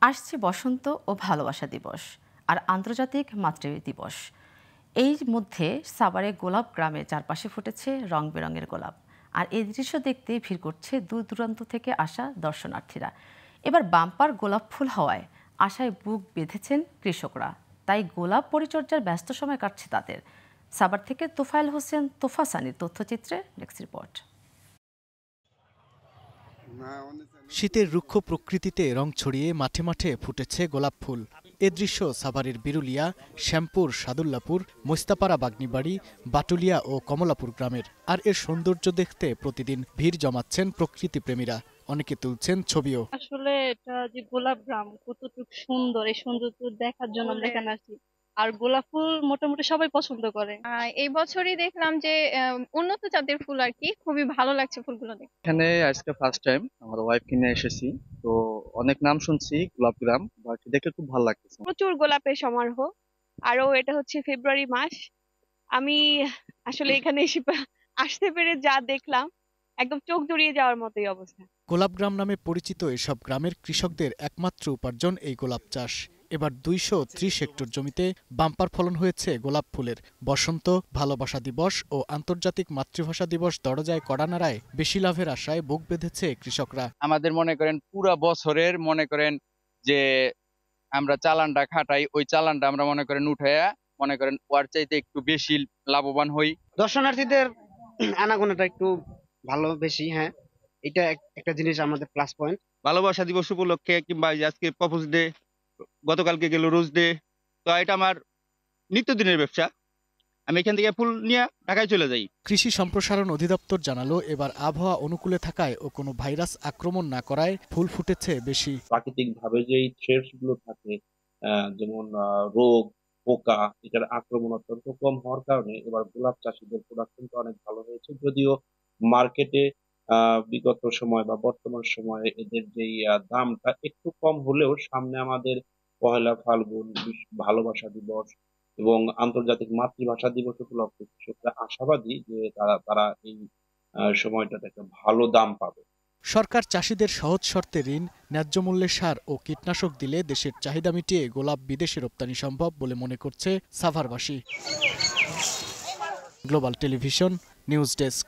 আসছে বসন্ত ও ভালোবাসা দিবস আর আন্তর্জাতিক মাতৃ দিবস। এই মধ্যে সাভারে গোলাপ গ্রামে চারপাশে ফুটেছে রং বেরঙের গোলাপ। আর এই দৃশ্য দেখতে ভিড় করছে দূর দূরান্ত থেকে আসা দর্শনার্থীরা। এবার বাম্পার গোলাপ ফুল হওয়ায় আশায় বুক বেঁধেছেন কৃষকরা। তাই গোলাপ পরিচর্যার ব্যস্ত সময় কাটছে তাদের। সাভার থেকে তোফায়েল হোসেন তোফাসানির তথ্যচিত্রে নেক্সট রিপোর্ট। শীতের রুক্ষ প্রকৃতিতে রং ছড়িয়ে মাঠে মাঠে ফুটেছে গোলাপ ফুল। এ দৃশ্য সাভারের বিরুলিয়া, শ্যামপুর, সাদুল্লাপুর, মোস্তাপাড়া, বাগনিবাড়ি, বাটুলিয়া ও কমলাপুর গ্রামের। আর এর সৌন্দর্য দেখতে প্রতিদিন ভিড় জমাচ্ছেন প্রকৃতি প্রেমীরা। অনেকে তুলছেন ছবিও। আসলে এটা যে গোলাপ গ্রাম কতটুকু সুন্দর, এই সৌন্দর্য দেখার জন্য আমরা এখানে আসি। আর গোলাপ ফুল মোটামুটি সবাই পছন্দ করে। এই বছরই দেখলাম যে উন্নত জাতের ফুল আর কি, খুবই ভালো লাগছে ফুলগুলো দেখে। এখানে আজকে ফার্স্ট টাইম আমার ওয়াইফ কিনে এসেছি, তো অনেক নাম শুনছি গোলাপ গ্রাম, বাট দেখে খুব ভালো লাগতেছে। প্রচুর গোলাপের সমারোহ। আরো এটা হচ্ছে ফেব্রুয়ারি মাস। আমি আসলে এখানে এসে আসতে পেরে যা দেখলাম, একদম চোখ জুড়িয়ে যাওয়ার মতোই অবস্থা। গোলাপগ্রাম নামে পরিচিত এসব গ্রামের কৃষকদের একমাত্র উপার্জন এই গোলাপ চাষ। এবার 230 হেক্টর জমিতে বাম্পার ফলন হয়েছে গোলাপ ফুলের। বসন্ত, ভালোবাসা দিবস ও আন্তর্জাতিক মাতৃভাষা দিবস দরজায় কড়া নাড়ায় বেশি লাভের আশায় বুক বেঁধেছে কৃষকরা। আমাদের মনে করেন পুরা বছরের মনে করেন যে আমরা চালানটা খাটাই, ওই চালানটা আমরা মনে করেন উঠাইয়া মনে করেন ওর চাইতে একটু বেশি লাভবান হই। দর্শনার্থীদের আনাগোনাটা একটু ভালো বেশি, হ্যাঁ, এটা একটা জিনিস আমাদের প্লাস পয়েন্ট। ভালোবাসা দিবস উপলক্ষে কিংবা আজকে প্রপোজ ডে, গতকালকে গেল রোজ ডে, তো এটা আমার নিত্যদিনের ব্যবসা। আমি এখান থেকে ফুল নিয়ে ঢাকায় চলে যাই। কৃষি সম্প্রসারণ অধিদপ্তর জানালো, এবার আবহাওয়া অনুকূলে থাকায় ও কোনো ভাইরাস আক্রমণ না করায় ফুল ফুটেছে বেশি। প্রাকৃতিক ভাবে যে থ্রেটস গুলো থাকে, যেমন রোগ, পোকা, এটার আক্রমণ অত্যন্ত কম হওয়ার কারণে এবার গোলাপ চাষীদের প্রোডাকশনটা অনেক ভালো হয়েছে। যদিও মার্কেটে বিগত সময় বা বর্তমান সময়ে এদের যেই দামটা একটু কম হলেও সামনে আমাদের পহেলা ফাল্গুন, ভালোবাসা দিবস এবং আন্তর্জাতিক মাতৃভাষা দিবস উপলক্ষে কৃষকরা আশাবাদী যে তারা এই সময়টাতে একটা ভালো দাম পাবে। সরকার চাষিদের সহজ শর্তে ঋণ, ন্যায্য মূল্যে সার ও কীটনাশক দিলে দেশের চাহিদা মিটিয়ে গোলাপ বিদেশে রপ্তানি সম্ভব বলে মনে করছে সাভারবাসী। Global Television news desk.